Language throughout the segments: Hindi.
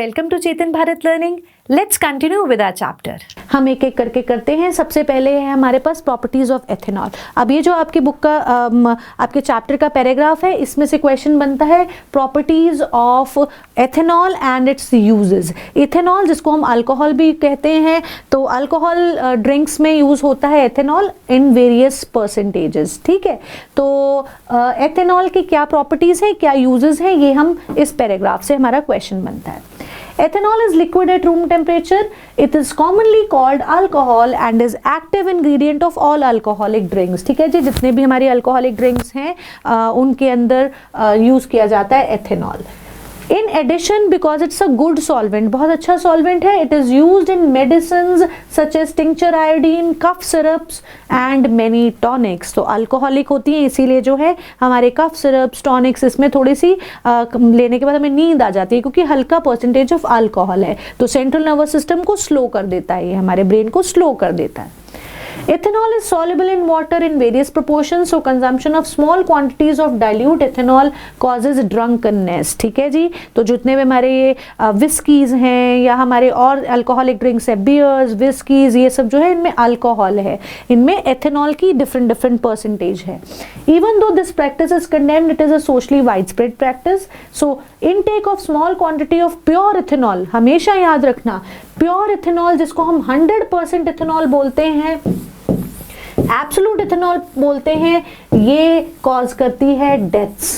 Welcome to Chetan Bharat learning. Let's continue with our chapter. हम एक एक करके करते हैं। सबसे पहले है हमारे पास प्रॉपर्टीज ऑफ एथेनॉल। अब ये जो आपकी बुक का आपके चैप्टर का पैराग्राफ है, इसमें से क्वेश्चन बनता है properties of ethanol and it's uses. Ethanol जिसको हम अल्कोहल भी कहते हैं, तो अल्कोहल ड्रिंक्स में यूज होता है एथेनॉल इन वेरियस परसेंटेजेस। ठीक है, तो एथेनॉल की क्या प्रॉपर्टीज हैं, क्या यूजेस हैं, ये हम इस पैराग्राफ से हमारा क्वेश्चन बनता है। Ethanol is liquid at room temperature. It is commonly called alcohol and is active ingredient of all alcoholic drinks. ठीक है जी, जितने भी हमारी अल्कोहलिक ड्रिंक्स हैं उनके अंदर यूज किया जाता है ethanol. In addition, because it's a good solvent, बहुत अच्छा solvent है, it is used in medicines such as tincture iodine, cough syrups and many tonics. तो अल्कोहलिक होती है, इसीलिए जो है हमारे कफ सिरप्स, टॉनिक्स, इसमें थोड़ी सी लेने के बाद हमें नींद आ जाती है क्योंकि हल्का परसेंटेज ऑफ अल्कोहल है। तो सेंट्रल नर्वस सिस्टम को स्लो कर देता है, ये हमारे ब्रेन को स्लो कर देता है। Ethanol is soluble in water in various proportions, so consumption of small quantities of dilute ethanol causes drunkenness. ठीक है जी, तो जितने भी हमारे ये विस्कीज हैं या हमारे और अल्कोहलिक ड्रिंक्स है, बियर्स, विस्कीज, ये सब जो है इनमें अल्कोहल है, इनमें एथेनॉल की डिफरेंट परसेंटेज है। Even though this practice is condemned, it is a socially widespread practice. So intake of small quantity of pure ethanol, हमेशा याद रखना, प्योर इथेनॉल जिसको हम 100% इथेनॉल बोलते हैं, एब्सोल्यूट इथेनॉल बोलते हैं, ये कॉज करती है डेथ्स।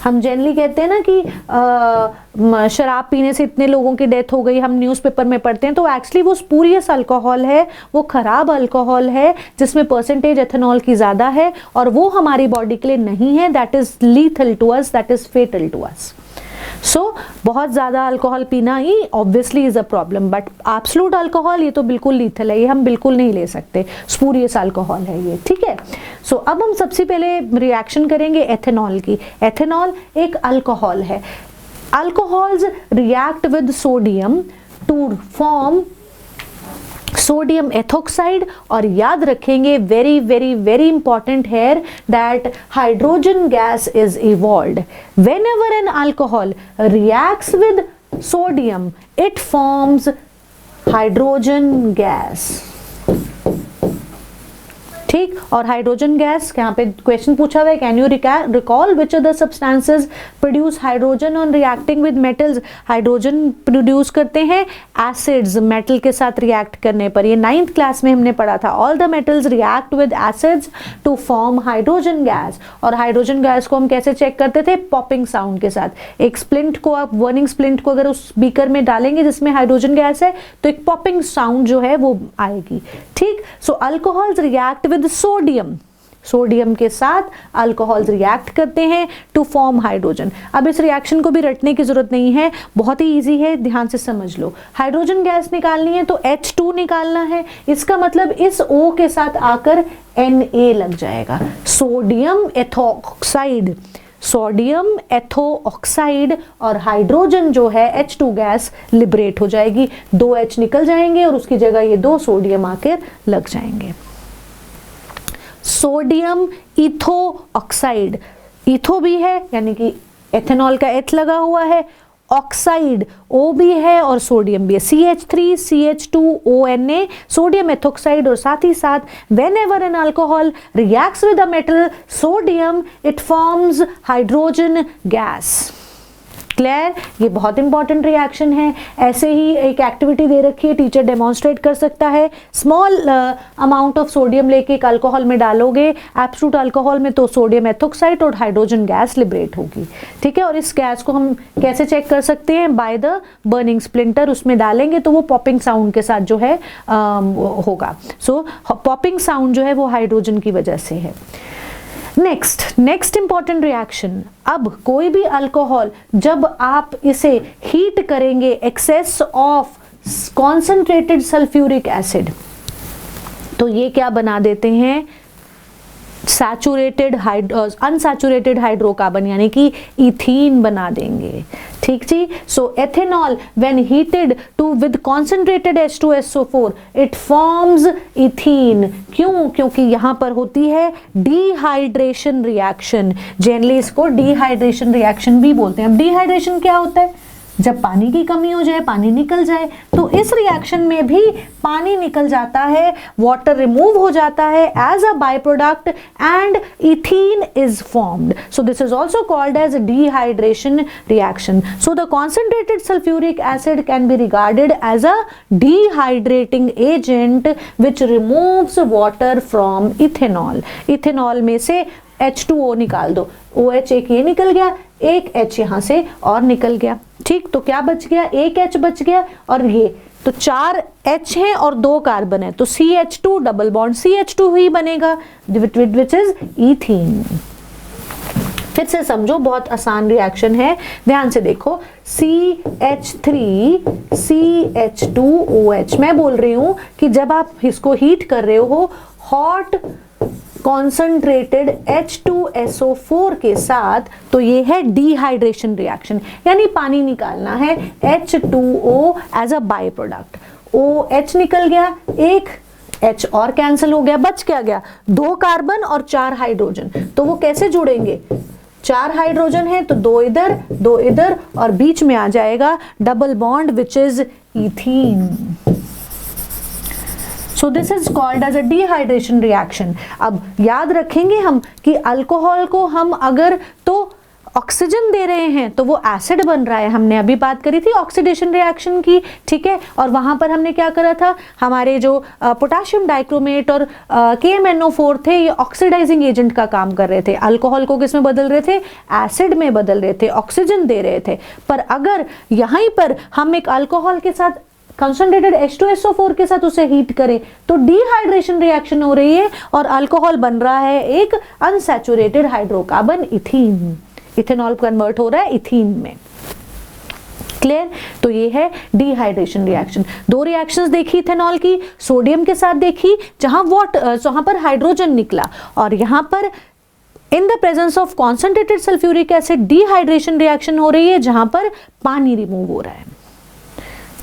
हम जनरली कहते हैं ना कि शराब पीने से इतने लोगों की डेथ हो गई, हम न्यूज़पेपर में पढ़ते हैं, तो एक्चुअली वो स्पूरियस अल्कोहल है, वो खराब अल्कोहल है जिसमें परसेंटेज एथेनॉल की ज़्यादा है और वो हमारी बॉडी के लिए नहीं है। That is lethal to us, that is fatal to us. So बहुत ज़्यादा अल्कोहल पीना ही obviously is a problem, but absolute alcohol ये तो बिल्कुल लीथल है, ये हम बिल्कुल नहीं ले सकते, स्पूरियस अल्कोहल है ये। ठीक है, सो अब हम सबसे पहले रिएक्शन करेंगे एथेनॉल की। एथेनॉल एक अल्कोहल है। Alcohols react with sodium to form sodium ethoxide, और याद रखेंगे वेरी वेरी वेरी इंपॉर्टेंट है that hydrogen gas is evolved whenever an alcohol reacts with sodium, it forms hydrogen gas. ठीक, और हाइड्रोजन गैस यहाँ पे क्वेश्चन पूछा हुआ है, can you recall which other substances produce hydrogen on reacting with metals. Hydrogen produce करते हैं एसिड्स मेटल के साथ रिएक्ट करने पर। ये 9th क्लास में हमने पढ़ा था, all the metals react with acids to form hydrogen gas. और हाइड्रोजन गैस को हम कैसे चेक करते थे, पॉपिंग साउंड के साथ। एक स्प्लिंट को, आप बर्निंग स्प्लिंट को अगर उस बीकर में डालेंगे जिसमें हाइड्रोजन गैस है, तो एक पॉपिंग साउंड जो है वो आएगी। ठीक, so alcohols react with sodium, sodium के साथ अल्कोहल्स रिएक्ट करते हैं टू फॉर्म हाइड्रोजन। अब इस रिएक्शन को भी रटने की जरूरत नहीं है, बहुत ही इजी है, ध्यान से समझ लो। हाइड्रोजन गैस निकालनी है तो H2 निकालना है, इसका मतलब इस O के साथ आकर Na लग जाएगा, सोडियम एथोक्साइड। सोडियम एथोक्साइड और हाइड्रोजन जो है H2 गैस लिबरेट हो जाएगी, 2 H निकल जाएंगे और उसकी जगह ये 2 सोडियम आकर लग जाएंगे। सोडियम इथो ऑक्साइड, इथो भी है यानी कि एथेनॉल का एथ लगा हुआ है, ऑक्साइड O भी है और सोडियम भी है, CH3 CH2 ONA, sodium ethoxide. और साथ ही साथ whenever an alcohol reacts with a metal sodium it forms hydrogen gas। Clear, ये बहुत इंपॉर्टेंट रिएक्शन है। ऐसे ही एक एक्टिविटी दे रखी है, टीचर डेमोन्स्ट्रेट कर सकता है। स्मॉल अमाउंट ऑफ सोडियम लेके एक अल्कोहल में डालोगे, एब्सोल्यूट अल्कोहल में, तो सोडियम एथोक्साइड और हाइड्रोजन गैस लिबरेट होगी। ठीक है, और इस गैस को हम कैसे चेक कर सकते हैं, बाय द बर्निंग स्प्लिंटर। उसमें डालेंगे तो वो पॉपिंग साउंड के साथ जो है होगा। सो पॉपिंग साउंड जो है वो हाइड्रोजन की वजह से है। नेक्स्ट इंपॉर्टेंट रिएक्शन, अब कोई भी अल्कोहल जब आप इसे हीट करेंगे, excess of concentrated sulphuric acid, तो ये क्या बना देते हैं, सैचुरेटेड अनसैचुरेटेड हाइड्रोकार्बन यानी कि इथीन बना देंगे। ठीक जी, so ethanol when heated to with concentrated H2SO4 it forms ethene. क्यों? क्योंकि यहां पर होती है डिहाइड्रेशन रिएक्शन। जनरली इसको डिहाइड्रेशन रिएक्शन भी बोलते हैं। अब डिहाइड्रेशन क्या होता है? जब पानी की कमी हो जाए, पानी निकल जाए, तो इस रिएक्शन में भी पानी निकल जाता है, वाटर रिमूव हो जाता है as a by product and ethene is formed. So this is also called as dehydration reaction. So the concentrated sulphuric acid can be regarded as a dehydrating agent which removes water from ethanol. Ethanol में से H2O निकाल दो, OH एक ये निकल गया, एक H यहाँ से और निकल गया. ठीक, तो क्या बच गया? एक H बच गया और ये, तो 4 H हैं और 2 कार्बन है, तो CH2 डबल बॉन्ड CH2 ही बनेगा विच इज ईथीन. फिर से समझो, बहुत आसान रिएक्शन है, ध्यान से देखो. CH3 CH2OH. मैं बोल रही हूं कि जब आप इसको हीट कर रहे हो हॉट कॉन्सेंट्रेटेड H2SO4 के साथ, तो ये है डिहाइड्रेशन रिएक्शन, यानी पानी निकालना है H2O as a by product. OH निकल गया, एक H और कैंसिल हो गया, बच क्या गया? 2 कार्बन और 4 हाइड्रोजन. तो वो कैसे जुड़ेंगे? 4 हाइड्रोजन है तो 2 इधर 2 इधर और बीच में आ जाएगा double bond which is ethene. So this is called as a dehydration reaction. अब याद रखेंगे हम कि अल्कोहल को हम अगर तो ऑक्सीजन दे रहे हैं तो वो एसिड बन रहा है. हमने अभी बात करी थी ऑक्सीडेशन रिएक्शन की, ठीक है, और वहां पर हमने क्या करा था, हमारे जो पोटेशियम डाइक्रोमेट और KMNO4 थे, ये ऑक्सीडाइजिंग एजेंट का काम कर रहे थे. अल्कोहल को किस में बदल रहे थे? एसिड में बदल रहे थे, ऑक्सीजन दे रहे थे. पर अगर यहीं पर हम एक अल्कोहल के साथ कंसंट्रेटेड H2SO4 के साथ उसे हीट करें तो डिहाइड्रेशन रिएक्शन हो रही है और अल्कोहल बन रहा है एक unsaturated hydrocarbon ethene. Ethanol convert हो रहा है इथीन में. क्लियर? तो ये है डिहाइड्रेशन रिएक्शन. 2 रिएक्शंस देखी इथेनॉल की, सोडियम के साथ देखी जहां पर हाइड्रोजन निकला, और यहां पर in the presence of concentrated sulphuric acid dehydration reaction हो रही है जहां पर पानी रिमूव हो रहा है.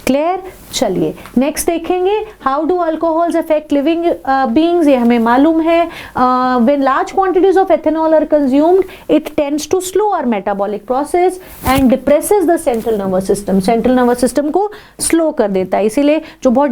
क्लियर? चलिए नेक्स्ट देखेंगे, how do alcohols affect living beings. ये हमें मालूम है. When large quantities of ethanol are consumed it tends to slow our metabolic process and depresses the central nervous system. Central nervous system को स्लो कर देता है. इसीलिए जो बहुत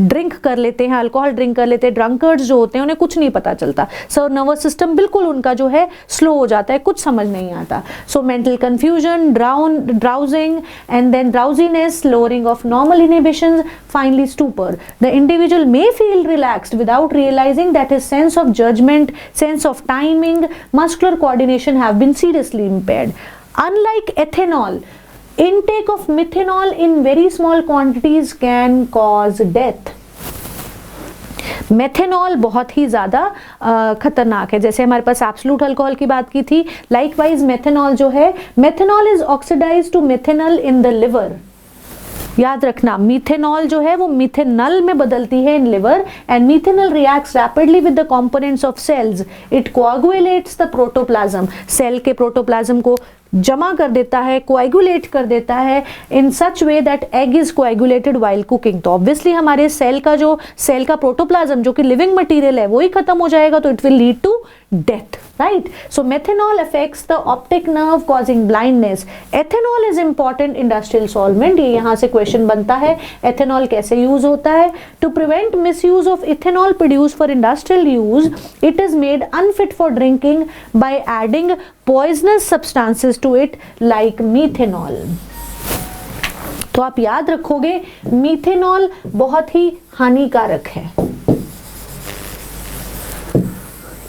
ड्रिंक कर लेते हैं, अल्कोहल ड्रिंक कर लेते हैं, ड्रंकर्ड्स जो होते हैं, उन्हें कुछ नहीं पता चलता. सो नर्वस सिस्टम बिल्कुल उनका जो है स्लो हो जाता है, कुछ समझ नहीं आता. So mental confusion, drowsing and then drowsiness, lowering of normal inhibitions, finally stupor. The individual may feel relaxed without realizing that his sense of judgment, sense of timing, muscular coordination have been seriously impaired. Unlike ethanol, intake of methanol in very small quantities can cause death. Methanol बहुत ही ज़्यादा खतरनाक है. जैसे हमारे पास एब्सोल्यूट अल्कोहल की बात की थी, लाइकवाइज मेथेनॉल जो है, methanol is oxidised to methanol in the liver. याद रखना, मीथेनॉल जो है वो मीथेनल में बदलती है in liver, and methanal reacts rapidly with the components of cells. It coagulates the protoplasm. Cell के प्रोटोप्लाज्म को जमा कर देता है, कोएगुलेट कर देता है in such way that egg is coagulated while cooking. तो ऑब्वियसली हमारे सेल का प्रोटोप्लाज्म जो कि लिविंग मटेरियल है वो ही खत्म हो जाएगा, तो it will lead to death. Right? So methanol affects the optic nerve causing blindness. Ethanol is important industrial solvent. ये यहाँ से क्वेश्चन बनता है, एथेनॉल कैसे यूज होता है? To prevent misuse of ethanol produce for industrial use, it is made unfit for drinking by adding poisonous substances to it like methanol. तो आप याद रखोगे मीथेनॉल बहुत ही हानिकारक है.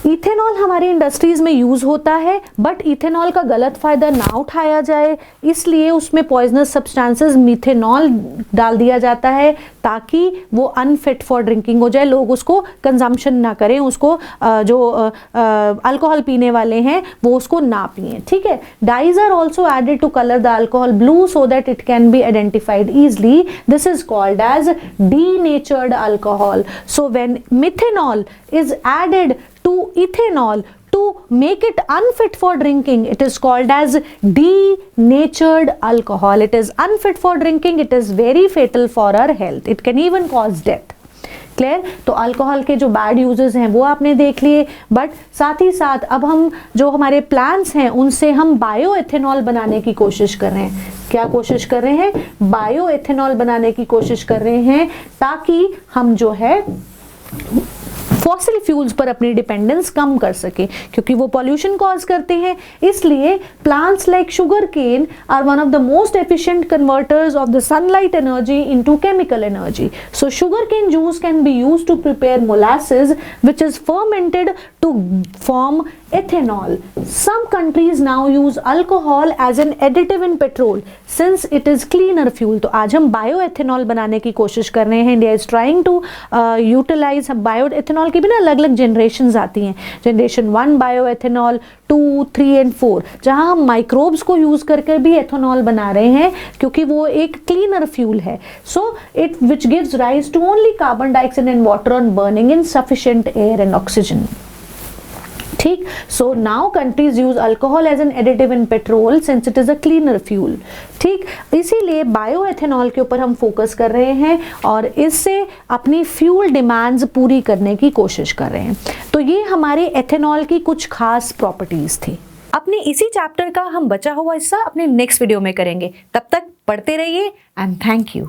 इथेनॉल हमारी इंडस्ट्रीज में यूज होता है, बट इथेनॉल का गलत फायदा ना उठाया जाए इसलिए उसमें पॉइजनस सब्सटेंसेस मीथेनॉल डाल दिया जाता है ताकि वो अनफिट फॉर ड्रिंकिंग हो जाए, लोग उसको कंजम्पशन ना करें, उसको जो अल्कोहल पीने वाले हैं वो उसको ना पिए. ठीक है? Dyes are also added to colour the alcohol blue so that it can be identified easily. This is called as denatured alcohol. So when methanol is added to ethanol to make it unfit for drinking, it is called as denatured alcohol. It is unfit for drinking. It is very fatal for our health. It can even cause death. Clear? तो अल्कोहल के जो बैड यूजेस हैं वो आपने देख लिए, बट साथ ही साथ अब हम जो हमारे प्लांट्स हैं उनसे हम बायो एथेनॉल बनाने की कोशिश कर रहे हैं। क्या कोशिश कर रहे हैं? बायो एथेनॉल बनाने की कोशिश कर रहे हैं, ताकि हम जो है फॉसिल फ्यूल्स पर अपनी डिपेंडेंस कम कर सके, क्योंकि वो पॉल्यूशन कॉज करते हैं। इसलिए plants like sugar cane are one of the most efficient converters of the sunlight energy into chemical energy. So sugar cane juice can be used to prepare molasses which is fermented to form ethanol. Some countries now use alcohol as an additive in petrol since it is cleaner fuel. तो आज हम बायोएथेनॉल बनाने की कोशिश कर रहे हैं। India is trying to utilise bioethanol की भी ना अलग अलग जनरेशंस आती हैं, जनरेशन 1 बायोएथेनॉल, 2, 3 and 4, जहां हम माइक्रोब्स को यूज करके भी एथेनॉल बना रहे हैं, क्योंकि वो एक क्लीनर फ्यूल है। So it which gives rise to only carbon dioxide and water on burning in sufficient air and oxygen. ठीक, so now countries use alcohol as an additive in petrol since it is a cleaner fuel. ठीक, इसीलिए बायोएथेनॉल के ऊपर हम फोकस कर रहे हैं और इससे अपनी फ्यूल डिमांड्स पूरी करने की कोशिश कर रहे हैं। तो ये हमारे एथेनॉल की कुछ खास प्रॉपर्टीज थी। अपने इसी चैप्टर का हम बचा हुआ हिस्सा अपने नेक्स्ट वीडियो में करेंगे। तब तक पढ़ते रहिए एंड थैंक यू।